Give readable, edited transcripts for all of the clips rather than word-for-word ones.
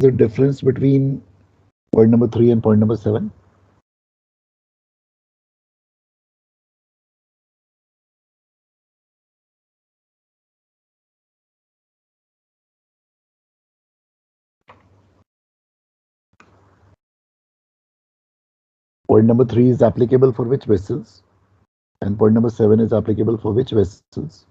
the difference between point number 3 and point number 7? Point number 3 is applicable for which vessels? And point number 7 is applicable for which vessels?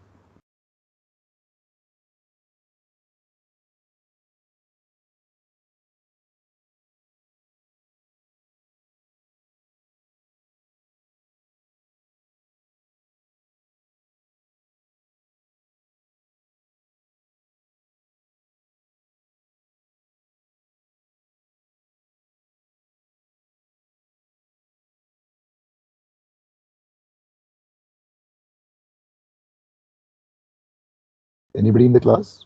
Anybody in the class?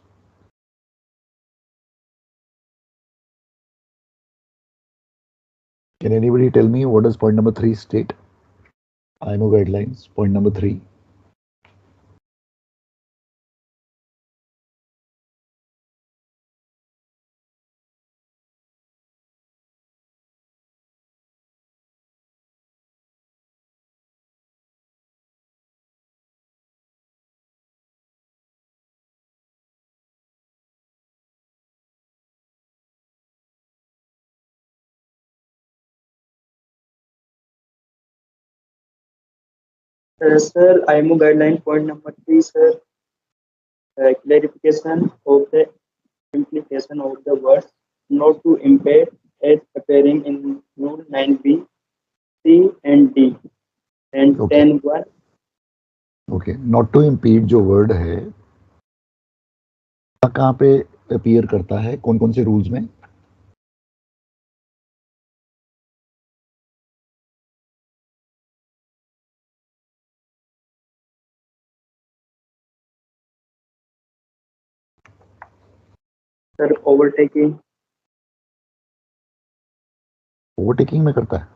Can anybody tell me what does point number 3 state? IMO guidelines, point number 3. Sir, IMO guideline point number 3, sir, clarification of the implication of the words not to impede as appearing in Rule 9b, C and D and Okay. 10.1. Okay, not to impede जो word है कहाँ पे appear करता है, कौन कौन से rules में? Sir, overtaking. ओवरटेकिंग में करता है,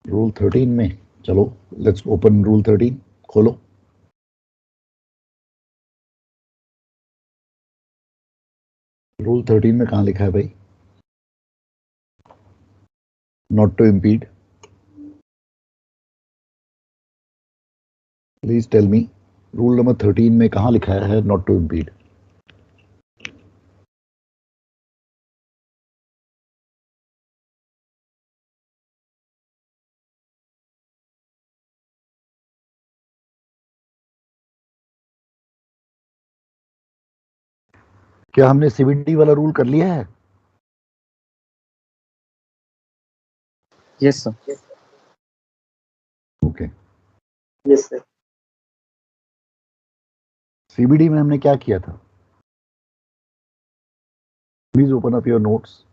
रूल 13 में. चलो लेट्स ओपन रूल 13, खोलो. रूल 13 में कहाँ लिखा है भाई? Not to impede. Please tell me, rule number 13 में कहाँ लिखा है नॉट टू इम्पीड? क्या हमने सीबीडी वाला रूल कर लिया है? Yes, sir. Okay. Yes, sir. CBD में हमने क्या किया था? Please open up your notes.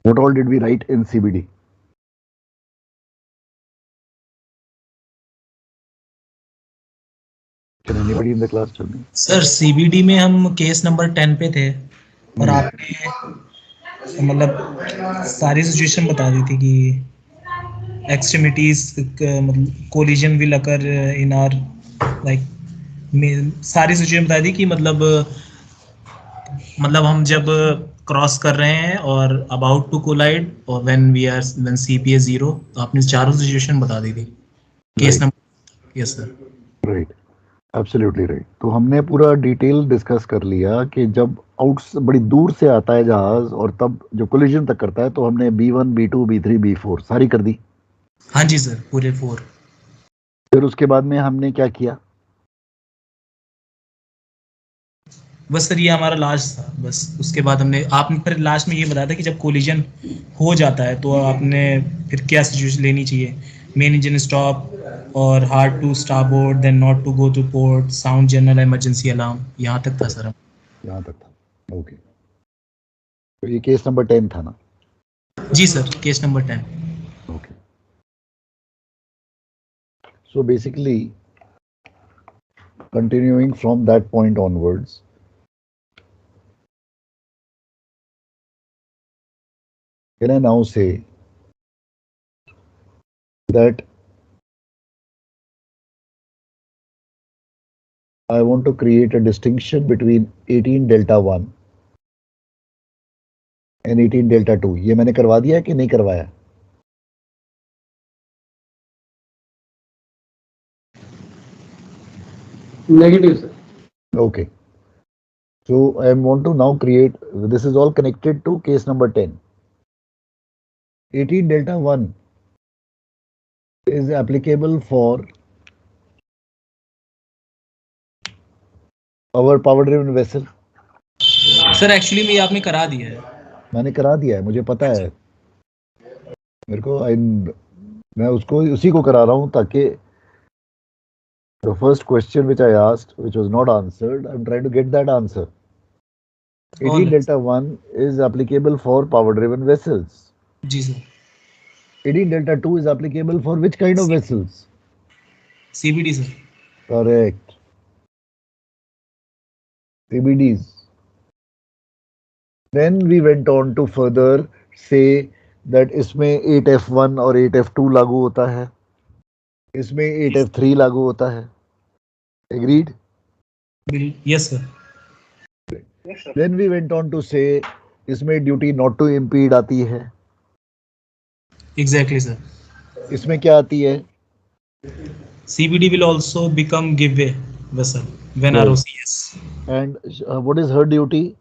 What all did we write in CBD? Can anybody in the class tell me? Sir CBD में हम केस नंबर 10 पे थे और आपने मतलब सारी सिचुएशन बता दी थी कि एक्सट्रीमिटीज मतलब collision will occur in are like सारी सिचुएशन बता दी कि मतलब हम जब क्रॉस कर रहे हैं और अबाउट टू कोलाइड और व्हेन सीपी इज 0, तो आपने चारों सिचुएशन बता दी थी case number. Yes sir. Right, absolutely right. तो हमने पूरा डिटेल डिस्कस कर लिया कि जब आउट बड़ी दूर से आता है जहाज और तब जो कोलिजन तक करता है, तो हमने B1, B2, B3, B4 सारी कर दी. हाँ जी सर, पूरे 4. फिर उसके बाद में हमने क्या किया? बस सर ये हमारा लास्ट था. बस उसके बाद आपने फिर लास्ट में ये बताया था कि जब कोलिजन हो जाता है तो आपने फिर क्या सिचुएशन लेनी चाहिए. मेन इंजन स्टॉप और hard to starboard, then not to go to port, sound general emergency alarm. यहाँ तक था सर. यहाँ तक था. ओके. तो ये केस नंबर 10 था ना? जी sir, case number 10. Okay. So basically, continuing from that point onwards, can I now say that I want to create a distinction between 18 delta 1 and 18 delta 2. ये मैंने करवा दिया कि नहीं करवाया? Negative, sir. Okay. So I want to now create, this is all connected to case number 10. 18 delta 1 is applicable for our power driven vessel. Sir actually में ये आपने करा दिया है. मैंने करा दिया है, मुझे पता है. मेरे को मैं उसको उसी को करा रहा हूं ताकि the first question which I asked, which was not answered, I'm trying to get that answer. 18 delta 1 is applicable for power driven vessels. जी sir. 18 delta 2 is applicable for which kind of vessels? CBD sir. Correct. CBDs. Then we went on to further say that इसमें 8F1 और 8F2 लागू होता है, इसमें 8F3 लागू होता है. Agreed? Yes sir. Then we went on to say इसमें ड्यूटी नॉट टू इम्पीड आती है. Exactly sir. इसमें क्या आती है? CBD will also become give way vessel when Right. ROCS. And what is her duty?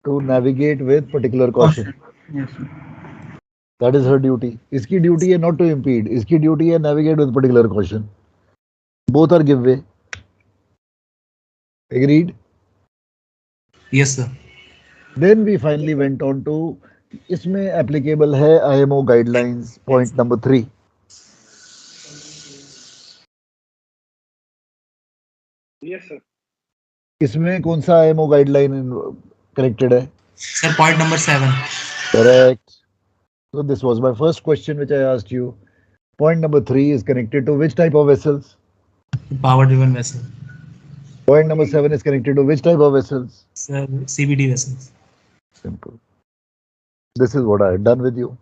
To navigate with particular caution. Yes, sir. That is her duty. इसकी duty है not to impede. इसकी duty है navigate with particular caution. Both are give way. Agreed? Yes sir. Then we finally went on to इसमें applicable है IMO guidelines point number 3. Yes, sir. इसमें कौन सा IMO guideline connected है? Sir, point number 7. Correct. So this was my first question which I asked you. Point number 3 is connected to which type of vessels? Power driven vessel. Point number 7 is connected to which type of vessels? Sir, CBD vessels. Simple. This is what I had done with you.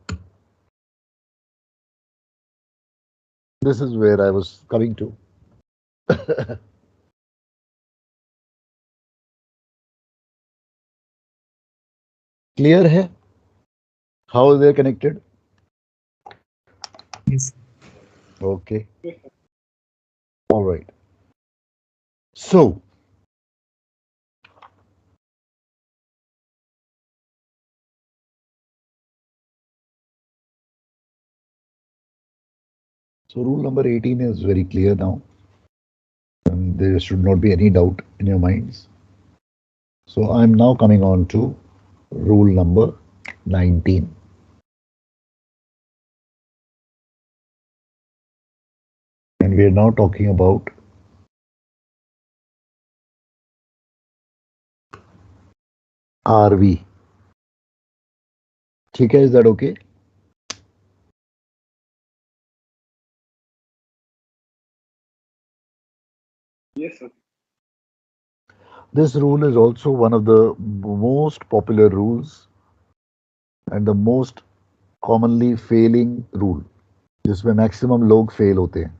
This is where I was coming to. Clear hai? How they are connected? Yes. Okay. All right. So, rule number 18 is very clear now. And there should not be any doubt in your minds. So, I'm now coming on to rule number 19. And we are now talking about RV. ठीक है, is that okay? Yes, sir. This rule is also one of the most popular rules and the most commonly failing rule, जिसमें maximum लोग fail होते हैं.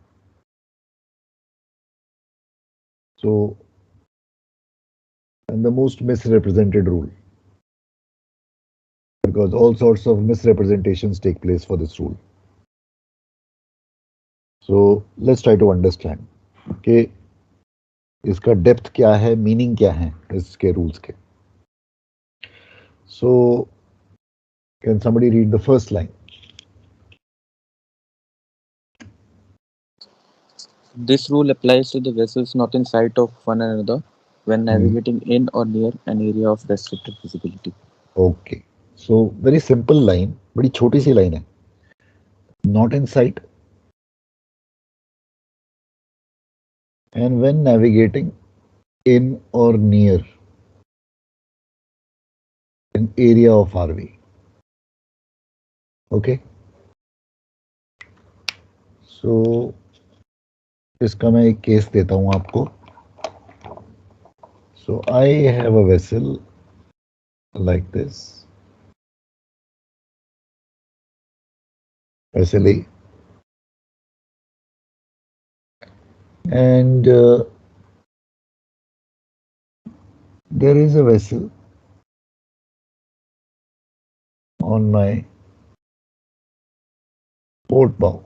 So, and the most misrepresented rule, because all sorts of misrepresentations take place for this rule. So, let's try to understand कि इसका depth क्या है, meaning क्या है इसके रूल्स के. So, can somebody read the first line? This rule applies to the vessels not in sight of one another when navigating in or near an area of restricted visibility. Okay. So, very simple line, बड़ी छोटी सी line है. Not in sight and when navigating in or near an area of RV. Okay. So, इसका मैं एक case देता हूं आपको. So, I have a vessel like this. Vessel A. And there is a vessel on my port bow,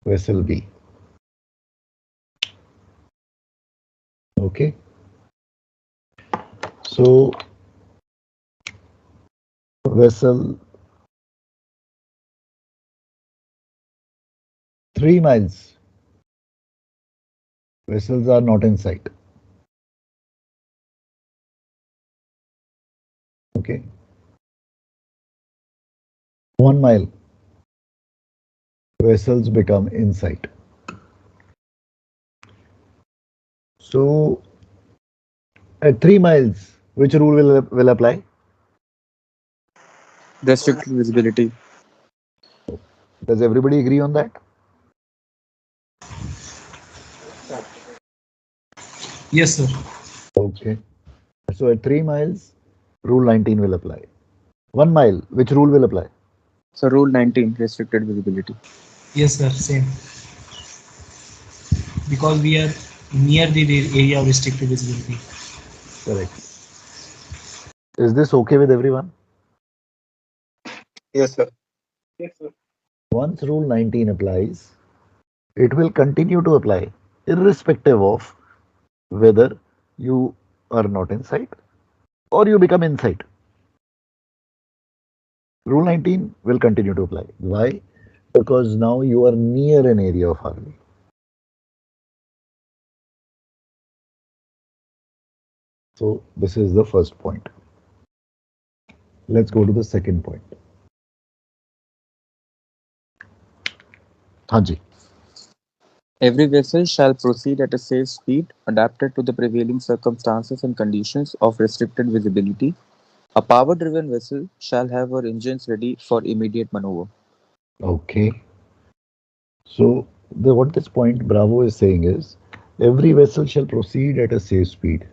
vessel B. Okay, so vessel 3 miles, vessels are not in sight. Okay, 1 mile, vessels become in sight. So at 3 miles, which rule will apply? Restricted visibility. Does everybody agree on that? Yes, sir. Okay. So at 3 miles, rule 19 will apply. 1 mile, which rule will apply? So rule 19, restricted visibility. Yes, sir. Same. Because we are near the area of restricted visibility. Correct. Is this okay with everyone? Yes, sir. Yes, sir. Once rule 19 applies, it will continue to apply irrespective of whether you are not in sight or you become in sight. Rule 19 will continue to apply. Why? Because now you are near an area of RV. So this is the first point. Let's go to the second point. Hanji. Every vessel shall proceed at a safe speed adapted to the prevailing circumstances and conditions of restricted visibility. A power-driven vessel shall have her engines ready for immediate maneuver. Okay. So what this point Bravo is saying is every vessel shall proceed at a safe speed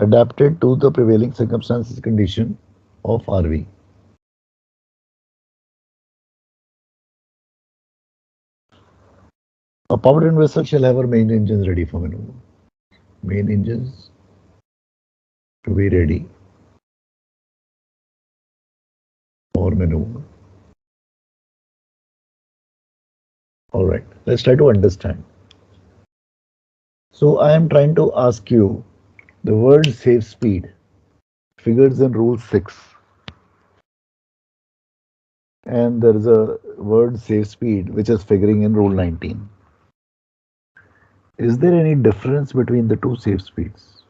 adapted to the prevailing circumstances condition of RV. A powered vessel shall have her main engines ready for maneuver. Main engines to be ready for maneuver. All right, let's try to understand. So I am trying to ask you the word safe speed figures in rule 6 and there is a word safe speed which is figuring in rule 19. Is there any difference between the two safe speeds?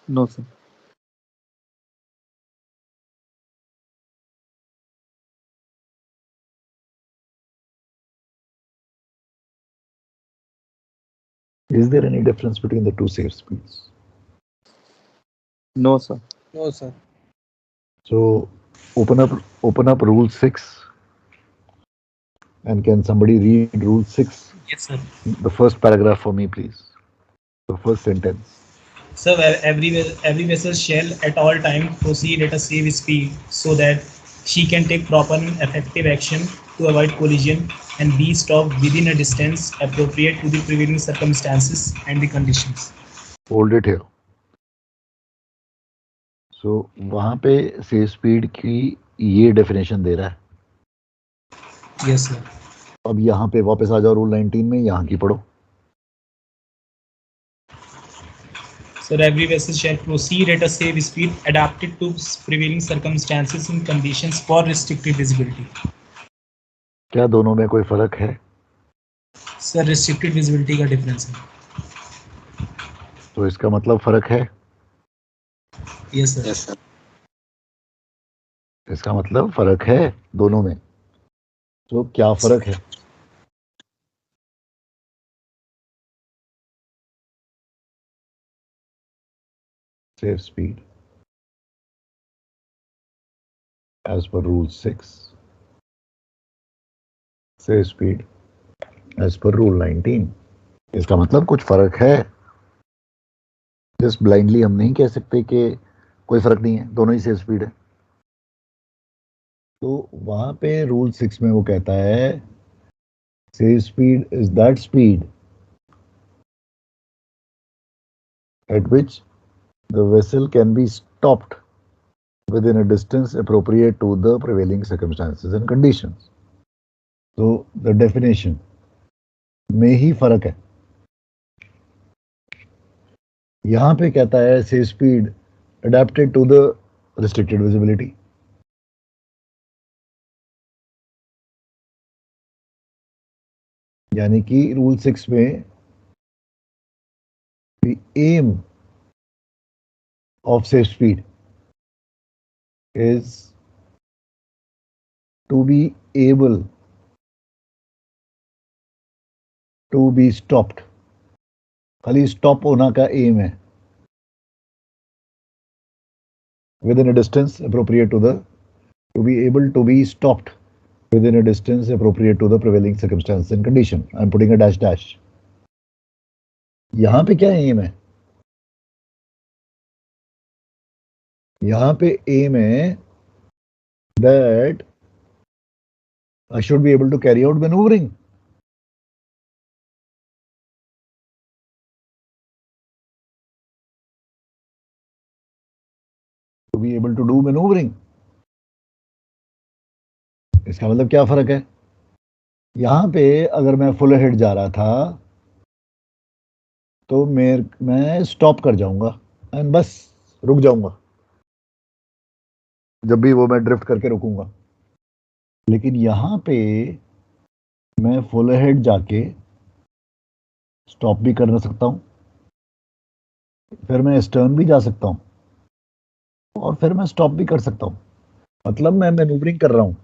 No, sir. Is there any difference between the two safe speeds? No, sir. No, sir. So open up rule 6 and can somebody read rule 6, Yes, sir. the first paragraph for me please? The first sentence. So every vessel shall at all time proceed at a safe speed so that she can take proper and effective action to avoid collision and be stopped within a distance appropriate to the prevailing circumstances and the conditions. Hold it here. So वहां पे safe speed की ये definition दे रहा है. Yes, sir. अब यहाँ पे वापस आ जाओ रूल 19 में, यहाँ की पढ़ो. So every vessel shall proceed at a safe speed adapted to prevailing circumstances and conditions for restricted visibility. क्या दोनों में कोई फर्क है? Sir, restricted visibility का difference है. तो इसका मतलब फर्क है. Yes, sir. Yes, sir. इसका मतलब फर्क है दोनों में. तो क्या फर्क है? Safe speed as per rule 6, safe speed as per rule 19. इसका मतलब कुछ फर्क है. जस्ट ब्लाइंडली हम नहीं कह सकते कि कोई फर्क नहीं है, दोनों ही सेफ स्पीड है. तो वहां पे रूल 6 में वो कहता है safe speed is that speed at which the vessel can be stopped within a distance appropriate to the prevailing circumstances and conditions. So the definition में ही फर्क है. यहां पे कहता है safe speed adapted to the restricted visibility. यानी कि rule 6 में the aim of safe speed is to be able to be stopped. खाली स्टॉप होना का एम है within a distance appropriate to the to be able to be stopped within a distance appropriate to the prevailing circumstances and condition. I'm putting a dash dash. यहां पे क्या M है? यहां पे एम है that I should be able to carry out maneuvering. To be able to do maneuvering. इसका मतलब क्या फर्क है? यहां पे अगर मैं फुल हेड जा रहा था तो मैं स्टॉप कर जाऊंगा एंड बस रुक जाऊंगा जब भी वो मैं ड्रिफ्ट करके रुकूंगा. लेकिन यहां पे मैं फुल हेड जाके स्टॉप भी कर सकता हूं, फिर मैं स्टर्न भी जा सकता हूं और फिर मैं स्टॉप भी कर सकता हूं. मतलब मैं मैन्यूवरिंग कर रहा हूं.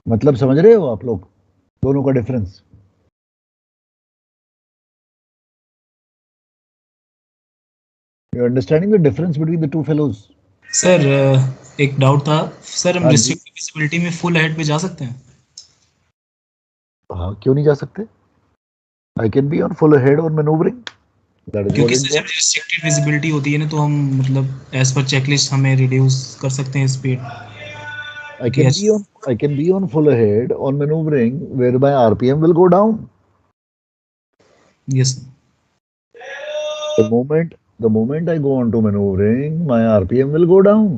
मतलब समझ रहे हो आप लोग दोनों का difference? You understanding the difference between the two fellows? Sir एक डाउट था सर, हम हाँ जी. रिस्ट्रिक्टेड विजिबिलिटी में फुल हेड पे जा सकते हैं? हाँ, क्यों नहीं जा सकते? I can be on full head और मैन्यूवरिंग. दैट इज क्योंकि व्हाट सर इट जब रिस्ट्रिक्टेड विजिबिलिटी होती है ना, तो हम मतलब एज पर चेकलिस्ट हमें रिड्यूस कर सकते हैं speed. I can be on full ahead on maneuvering where my RPM will go down. Yes. The moment I go on to maneuvering, my RPM will go down.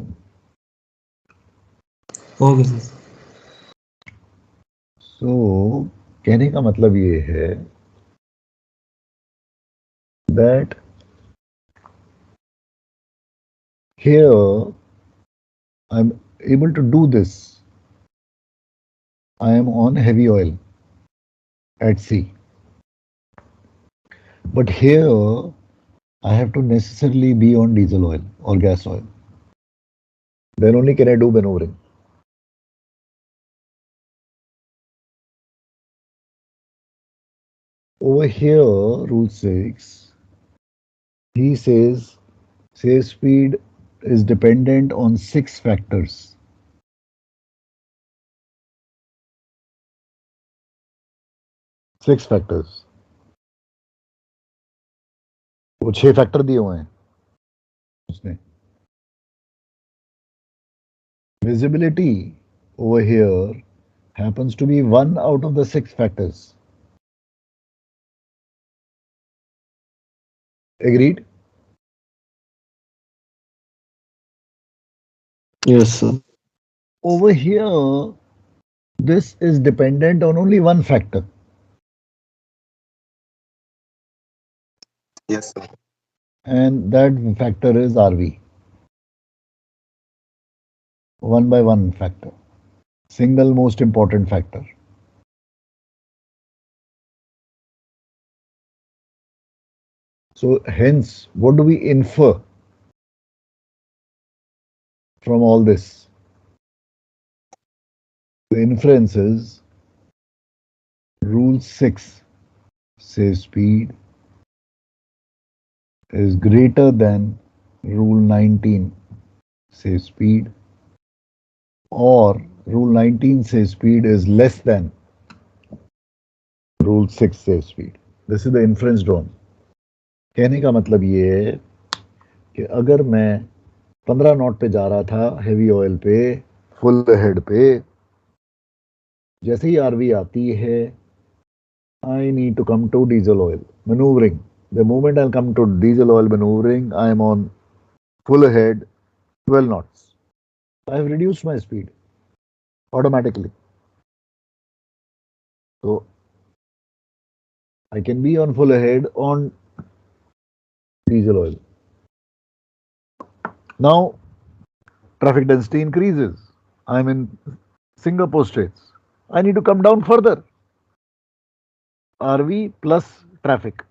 Okay sir. So कहने का मतलब ये है that here I'm able to do this. I am on heavy oil at sea. But here I have to necessarily be on diesel oil or gas oil. Then only can I do maneuvering. Over here, rule 6, he says safe speed is dependent on 6 factors. 6 factors. वो 6 factor दिए हुए हैं उसने. Visibility over here happens to be one out of the 6 factors. Agreed? Yes, sir. Over here, this is dependent on only one factor. Yes, sir. And that factor is RV. One by one factor. Single most important factor. So hence, what do we infer from all this? The inference is rule 6 says speed is greater than rule 19 says speed, or rule 19 says speed is less than rule 6 says speed. This is the inference drawn. कहने का मतलब ये है कि अगर मैं 15 not पे जा रहा था हेवी ऑयल पे फुल हेड पे, जैसे ही आरवी आती है, I need to come to diesel oil maneuvering. The moment I'll come to diesel oil maneuvering, I am on full ahead, 12 knots. I have reduced my speed automatically. So I can be on full ahead on diesel oil. Now traffic density increases. I'm in Singapore Straits. I need to come down further. RV plus traffic.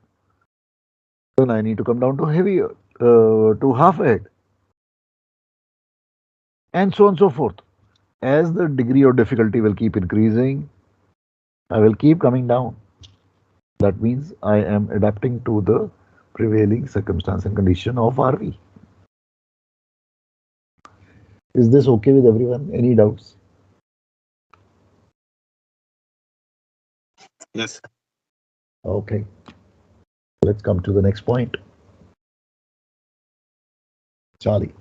Then I need to come down to heavier, to half ahead, and so on and so forth. As the degree of difficulty will keep increasing, I will keep coming down. That means I am adapting to the prevailing circumstance and condition of RV. Is this okay with everyone? Any doubts? Yes. Okay. Let's come to the next point. Charlie.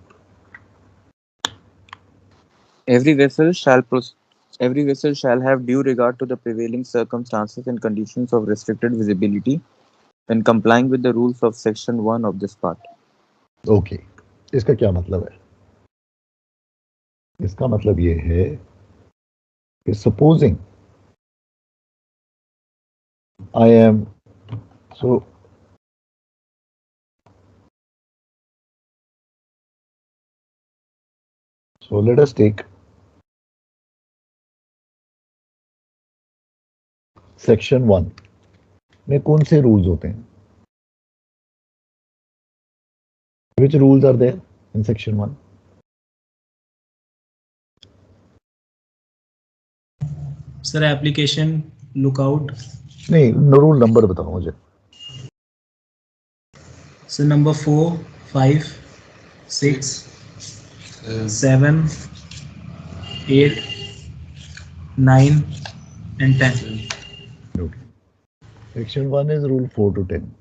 Every vessel shall pros- every vessel shall have due regard to the prevailing circumstances and conditions of restricted visibility when complying with the rules of section 1 of this part. Okay. इसका क्या मतलब है? इसका मतलब ये है कि supposing I am so let us take section 1 में कौन से rules होते हैं? Which rules are there in section 1? Sir application lookout नहीं, रूल नंबर बताओ मुझे. Sir number 4, 5, 6, 7, 8, 9 and 10. Okay. Section 1 is rule 4 to 10.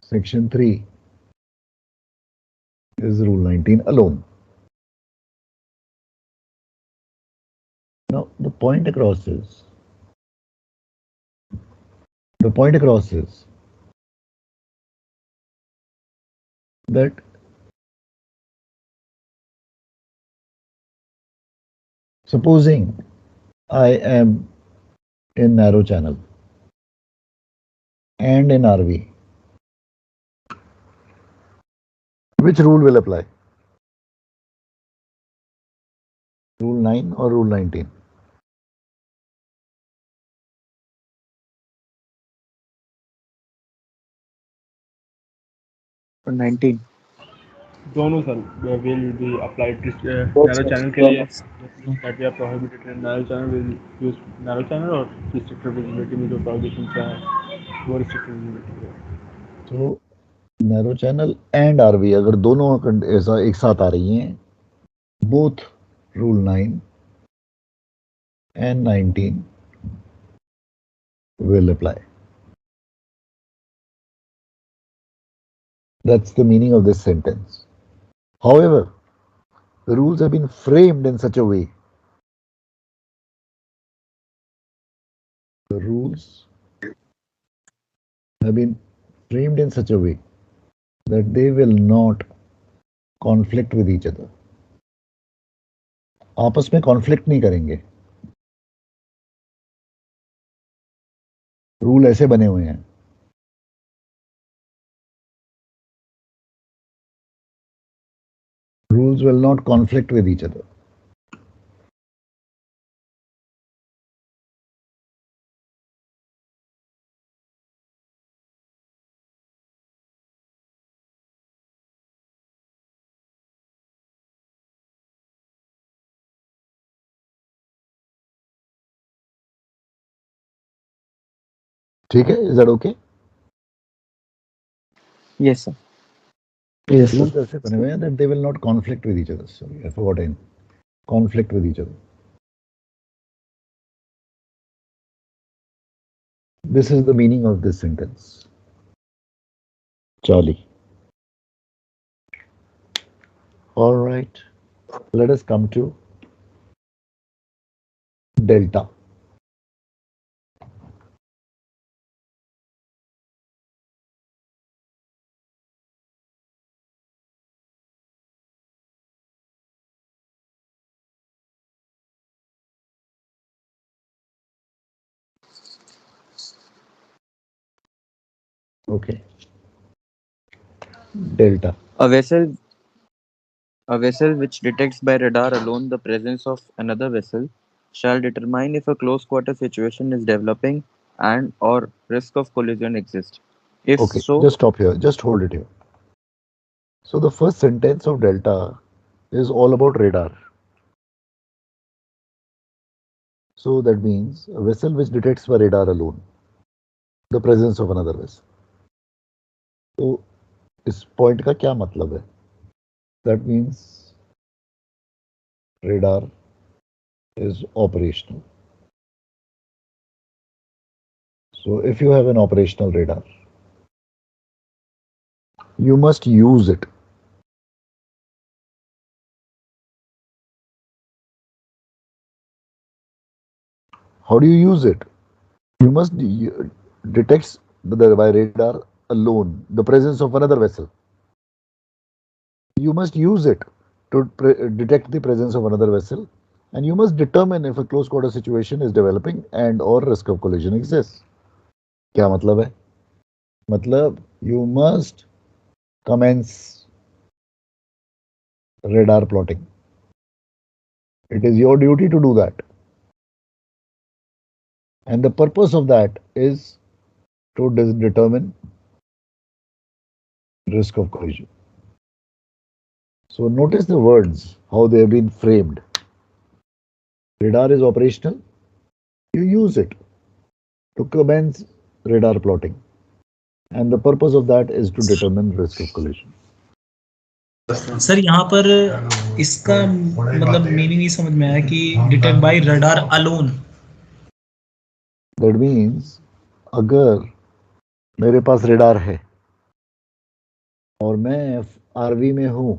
Section 3 is rule 19 alone. Now the point across is that supposing I am in narrow channel and in RV, which rule will apply? Rule 9 or rule 19? For 19. दोनों sir will be applied narrow channel के लिए that we are prohibited in narrow channel will use narrow channel और restricted visibility में जो prohibition का है वो restricted visibility है. तो नैरो चैनल एंड आरवी अगर दोनों ऐसा एक साथ आ रही हैं, both rule 9 and 19 will apply. That's the meaning of this sentence. However, the rules have been framed in such a way. The rules have been framed in such a way that they will not conflict with each other. आपस में conflict नहीं करेंगे. Rule ऐसे बने हुए हैं. Rules will not conflict with each other. ठीक है? Is that okay? Yes, sir. Yes, Rules ऐसे बने हुए हैं that they will not conflict with each other. Sorry, I forgot in conflict with each other. This is the meaning of this sentence. Charlie. All right. Let us come to delta. Okay, delta. A vessel which detects by radar alone the presence of another vessel shall determine if a close quarter situation is developing and or risk of collision exists. If Okay, so, just stop here. Just hold it here. So the first sentence of delta is all about radar. So that means a vessel which detects by radar alone the presence of another vessel. तो इस point का क्या मतलब है? That means radar is operational. So if you have an operational radar, you must use it. How do you use it? You must detect by radar alone the presence of another vessel. You must use it to detect the presence of another vessel, and you must determine if a close quarter situation is developing and or risk of collision exists. क्या मतलब है? मतलब you must commence radar plotting. It is your duty to do that. And the purpose of that is to determine risk of collision. So notice the words, how they have been framed. Radar is operational. You use it to commence radar plotting. And the purpose of that is to determine risk of collision. Sir यहाँ पर इसका मतलब meaning नहीं समझ में आया कि detect by radar alone. That means अगर मेरे पास रेडार है और मैं आरवी में हूं,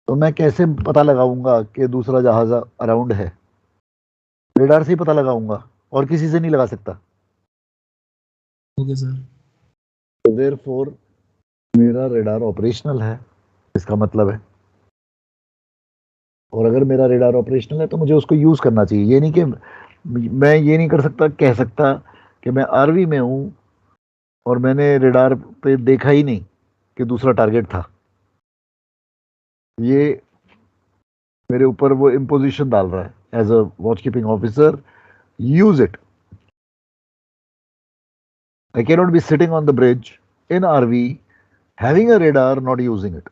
तो मैं कैसे पता लगाऊंगा कि दूसरा जहाज अराउंड है? रेडार से ही पता लगाऊंगा और किसी से नहीं लगा सकता. Okay sir. Therefore मेरा रेडार ऑपरेशनल है, इसका मतलब है. और अगर मेरा रेडार ऑपरेशनल है तो मुझे उसको यूज करना चाहिए. ये नहीं कि मैं ये नहीं कर सकता, कह सकता कि मैं आरवी में हूं और मैंने रेडार पे देखा ही नहीं कि दूसरा टारगेट था. ये मेरे ऊपर वो इम्पोजिशन डाल रहा है as a watch keeping officer. Use it. I can not be sitting on the bridge in RV having a radar, not using it,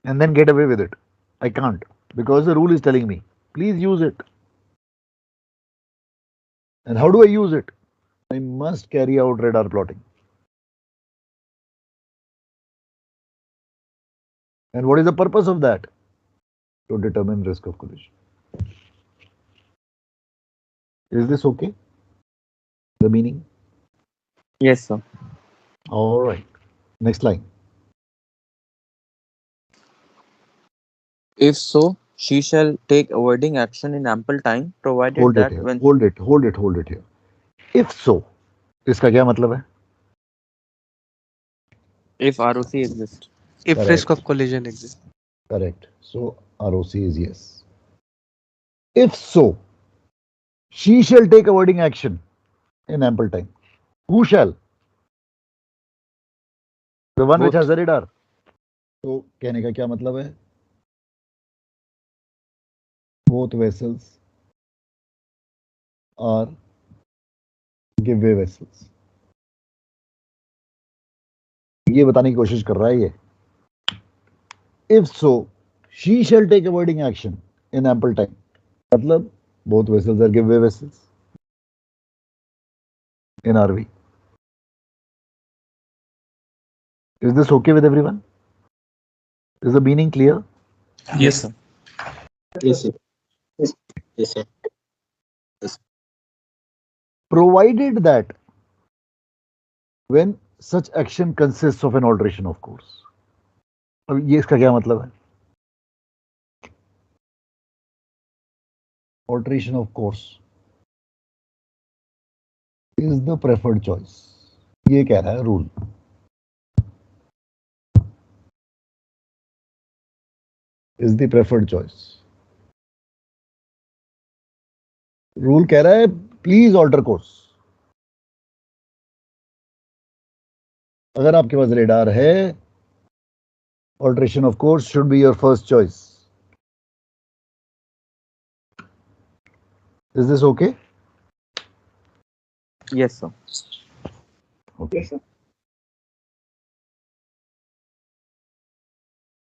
and then get away with it. I can't, because the rule is telling me, please use it. And how do I use it? I must carry out radar plotting. And what is the purpose of that? To determine risk of collision. Is this okay? The meaning? yes, sir. All right. Next line. If so, she shall take avoiding action in ample time, provided Hold it that here. when Hold it here. If so, इसका क्या मतलब है? if ROC exists. If risk Correct. of collision exists. Correct. So ROC is yes. If so, she shall take avoiding action in ample time. Who shall? The one which Both. has a radar. तो कहने का क्या मतलब है? Both vessels are giveaway vessels. ये बताने की कोशिश कर रहा है ये. If so, she shall take avoiding action in ample time. मतलब both vessels are giveaway vessels in RV. Is this okay with everyone? Is the meaning clear? Yes, sir. Yes, sir. Yes, sir. Provided that when such action consists of an alteration of course. अब ये इसका क्या मतलब है? alteration of course is the preferred choice. ये कह रहा है rule. Is the preferred choice. Rule कह रहा है प्लीज ऑल्टर कोर्स. अगर आपके पास रेडार है, alteration of course should be your first choice. Is this okay? Yes, sir. Okay. Yes, sir.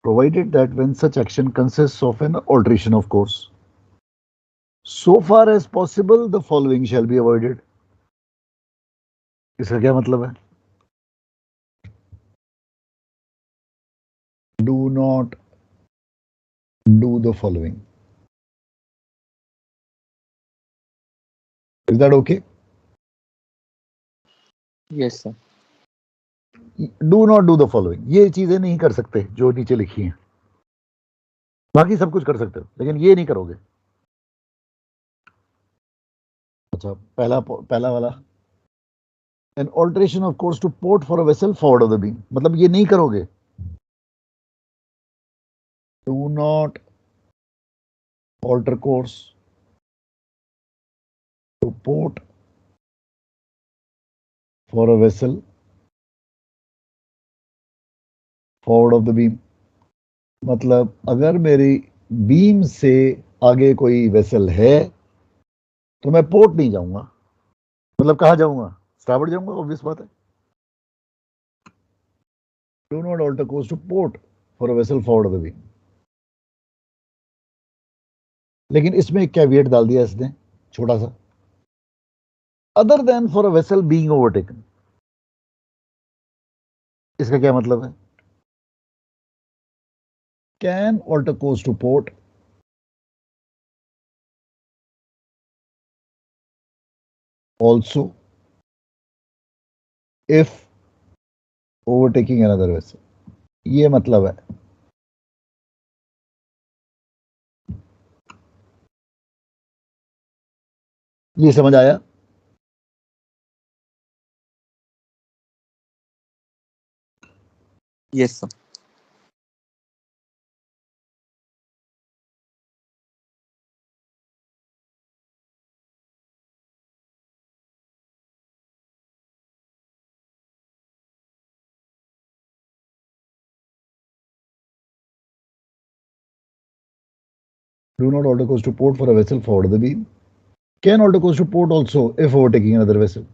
Provided that when such action consists of an alteration of course, so far as possible the following shall be avoided. इसका क्या मतलब है? Do not do the following. Is that okay? Yes, sir. Do not do the following. ये चीजें नहीं कर सकते जो नीचे लिखी हैं. बाकी सब कुछ कर सकते हो, लेकिन ये नहीं करोगे. अच्छा, पहला वाला, an alteration of course to port for a vessel forward of the beam. मतलब ये नहीं करोगे. Do not alter course to port for a vessel forward of the beam. मतलब अगर मेरी बीम से आगे कोई वेसल है तो मैं पोर्ट नहीं जाऊंगा. मतलब कहां जाऊंगा? स्टारबोर्ड जाऊंगा, ऑब्वियस बात है. Do not alter course to port for a vessel forward of the beam. लेकिन इसमें एक कैविएट डाल दिया इसने, छोटा सा. Other than for a vessel being overtaken. इसका क्या मतलब है? Can alter course to port also if overtaking another vessel. ये मतलब है. ये समझ आया? Yes, sir. Do not alter course to port for a vessel forward of the beam. Can alter course to port also if overtaking another vessel.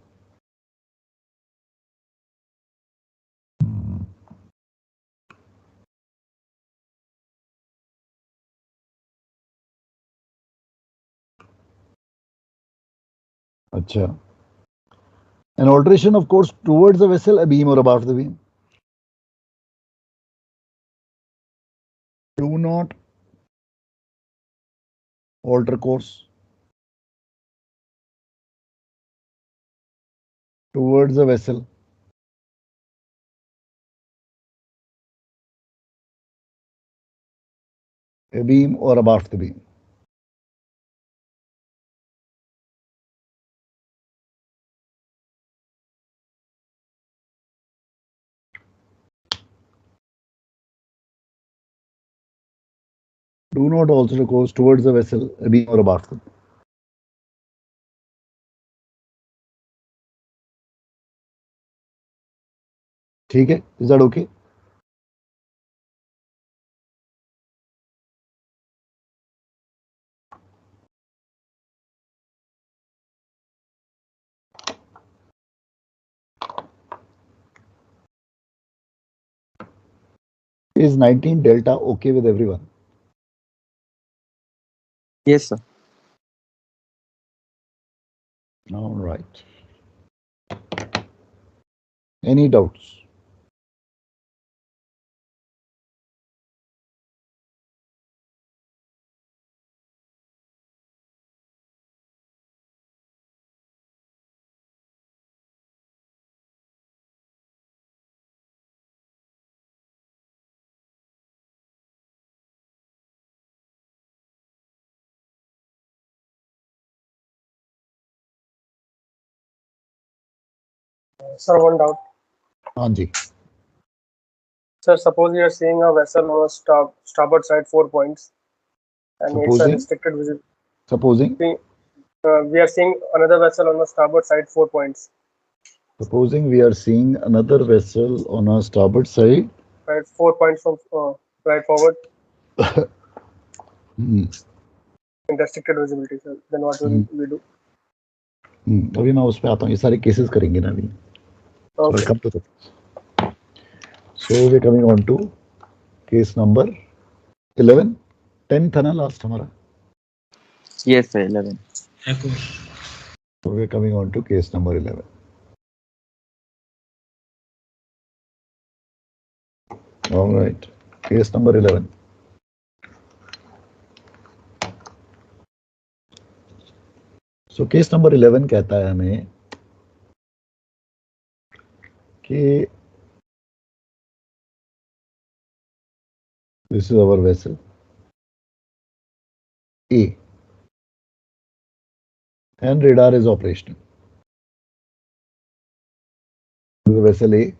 अच्छा. An alteration of course towards the vessel, abeam or abaft the beam. Do not alter course towards the vessel, abeam or abaft the beam. Do not alter course towards the vessel, abeam or abaft the beam. ठीक है? Is that okay? Is 19 delta okay with everyone? Yes, sir. All right. Any doubts? Sir, one doubt. हाँ जी. Sir, suppose you are seeing a vessel on a starboard side 4 points, and it's a restricted visibility. Supposing We are seeing another vessel on the starboard side 4 points. Supposing we are seeing another vessel on our starboard side. Right, 4 points from right forward. In restricted visibility, sir. Then what will we do? अभी मैं उस पे आता हूँ. ये सारे cases करेंगे ना अभी. Okay. So, come to that. So we're coming on to case number 11. 10 था ना last हमारा. Yes, sir, 11. Echo. So we're coming on to case number 11. All right. Case number 11. So case number 11 कहता है हमें कि this is our vessel A and radar is operational. This is vessel A,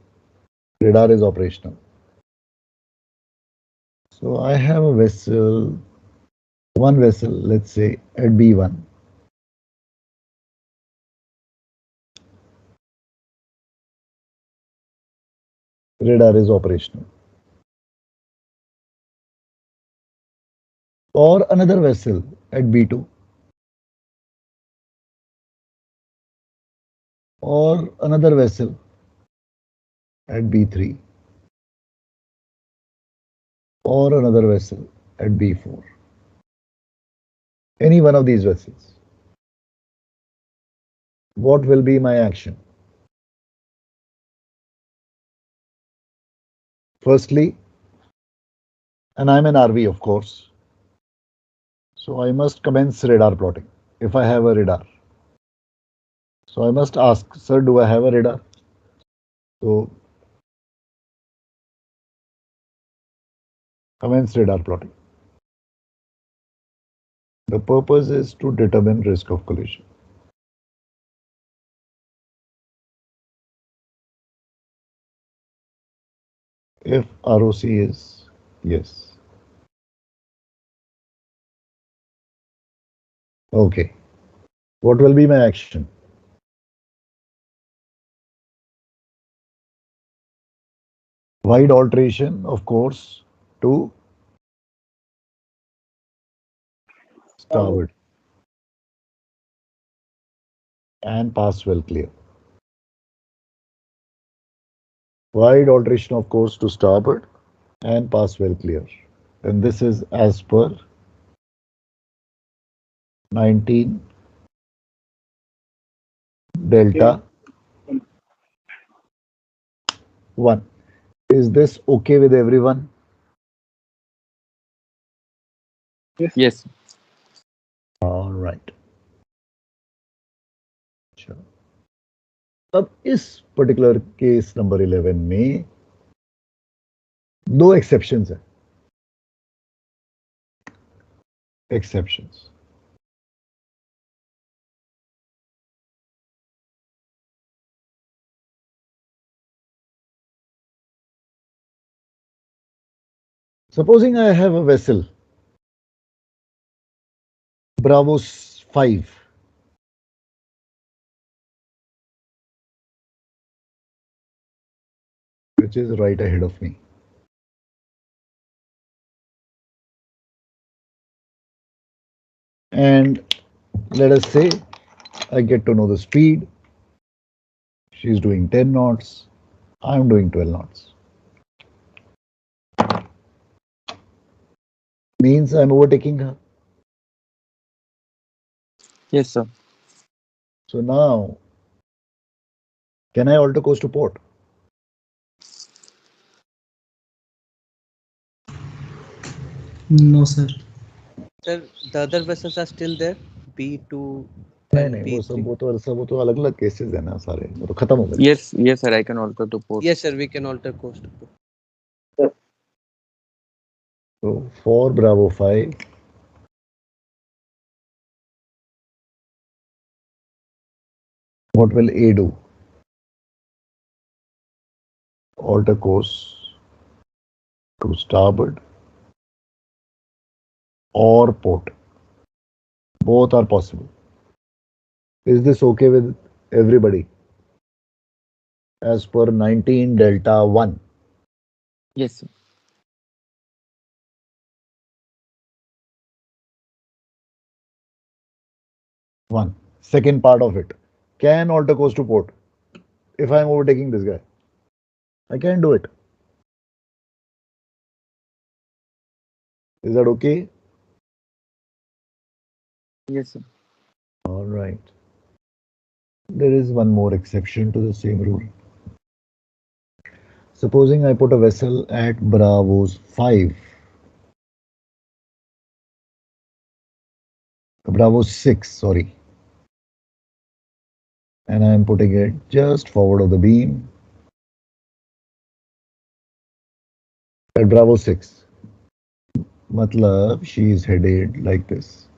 radar is operational. So I have a vessel, one vessel, let's say at B1. Radar is operational. Or another vessel at B2. Or another vessel at B3. Or another vessel at B4. Any one of these vessels. What will be my action? Firstly, and I'm an RV, of course, so I must commence radar plotting if I have a radar. So I must ask, sir, do I have a radar? So commence radar plotting. The purpose is to determine risk of collision. If ROC is yes. Okay. What will be my action? Wide alteration of course to starboard and pass well clear. Wide alteration of course to starboard and pass well clear. And this is as per 19 delta 1. Is this okay with everyone? Yes. All right. Sure. अब इस particular case number 11 में दो exceptions हैं. Exceptions. Supposing I have a vessel, Bravo 5, which is right ahead of me. And let us say I get to know the speed. She's doing 10 knots. I'm doing 12 knots. Means I'm overtaking her. Yes, sir. So now, can I alter course to port? No, sir. Sir, the other vessels are still there. B2 नहीं and नहीं B3. वो तो अलग अलग cases है ना सारे. वो तो खत्म हो गए. Yes, yes, sir. I can alter to port. Yes, sir. We can alter course to port. So for Bravo 5, what will A do? alter course to starboard or port. Both are possible. Is this okay with everybody? As per 19 delta 1. Yes, sir. One. Second part of it. Can alter course to port if I'm overtaking this guy? I can do it. Is that okay? Yes, sir. All right. There is one more exception to the same rule. Supposing I put a vessel at Bravo's 5, Bravo's 6, sorry, and I am putting it just forward of the beam at Bravo 6. Matlab, she is headed like this.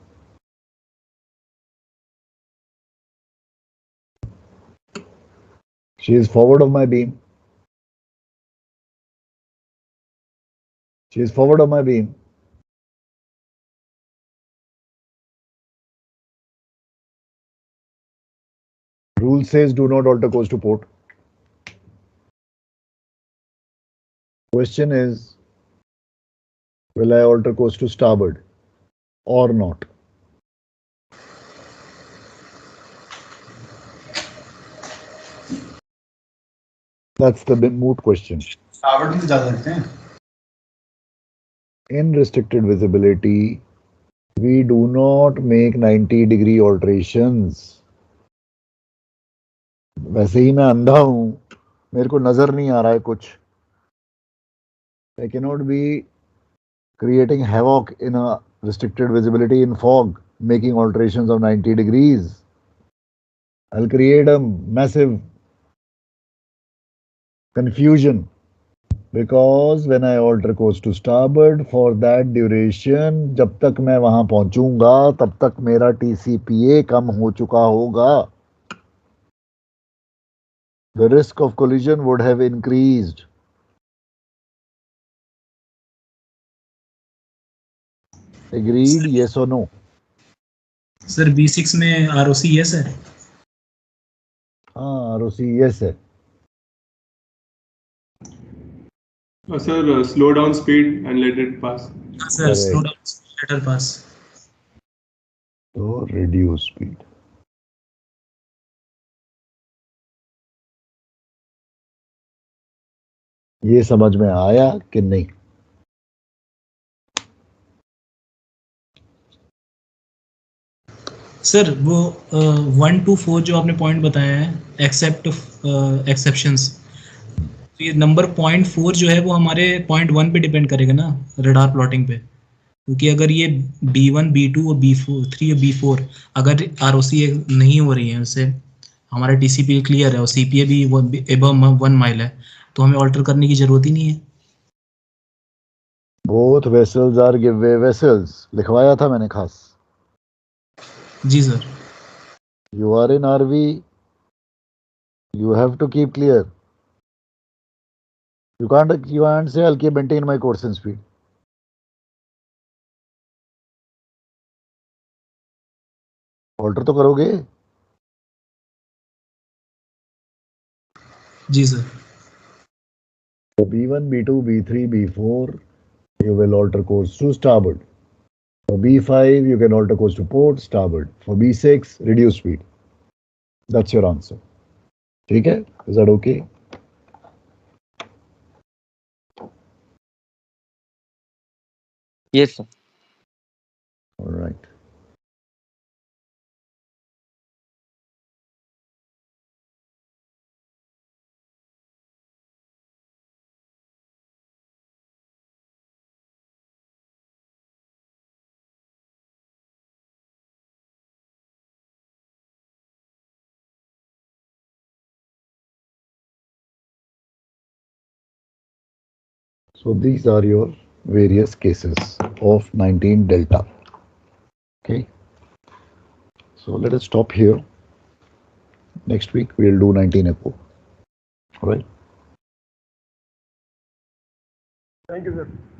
She is forward of my beam. She is forward of my beam. Rule says do not alter course to port. Question is, will I alter course to starboard or not? That's the moot question. starboard में जा सकते हैं. In restricted visibility, we do not make 90-degree alterations. वैसे ही मैं अंधा हूं, मेरे को नजर नहीं आ रहा है कुछ. I cannot be creating havoc in a restricted visibility in fog, making alterations of 90 degrees. I'll create a massive confusion because when I alter course to starboard for that duration, जब तक मैं वहां पहुंचूंगा तब तक मेरा TCPA कम हो चुका होगा. The risk of collision would have increased. Agreed? Yes or no? Sir B6 में ROC yes है. हाँ, ROC yes है. Sir, slow down speed and let it pass. Sir slow down, let her pass. So reduce speed. ये समझ में आया कि नहीं? सर वो 1 to 4 जो आपने पॉइंट बताया है एक्सेप्ट एक्सेप्शंस, तो ये नंबर 0.4 जो है वो हमारे 0.1 पे डिपेंड करेगा ना रडार प्लॉटिंग पे, क्योंकि अगर ये B1 B2 और B4 3 और B4 अगर ROC नहीं हो रही है, उससे हमारा TCPA क्लियर है और CPA भी एबव 1 माइल है, तो हमें ऑल्टर करने की जरूरत ही नहीं है. Both vessels are giveaway vessels. लिखवाया था मैंने खास. जी sir. You are in RV. You have to keep clear. You can't say I'll keep maintain my course and speed. Alter तो करोगे. जी sir. For B1, B2, B3, B4, you will alter course to starboard. For B5, you can alter course to port, starboard. For B6, reduce speed. That's your answer. ठीक है? Is that okay? Yes, sir. All right. So these are your various cases of 19 delta. Okay. So let us stop here. Next week we'll do 19 echo. All right. Thank you, sir.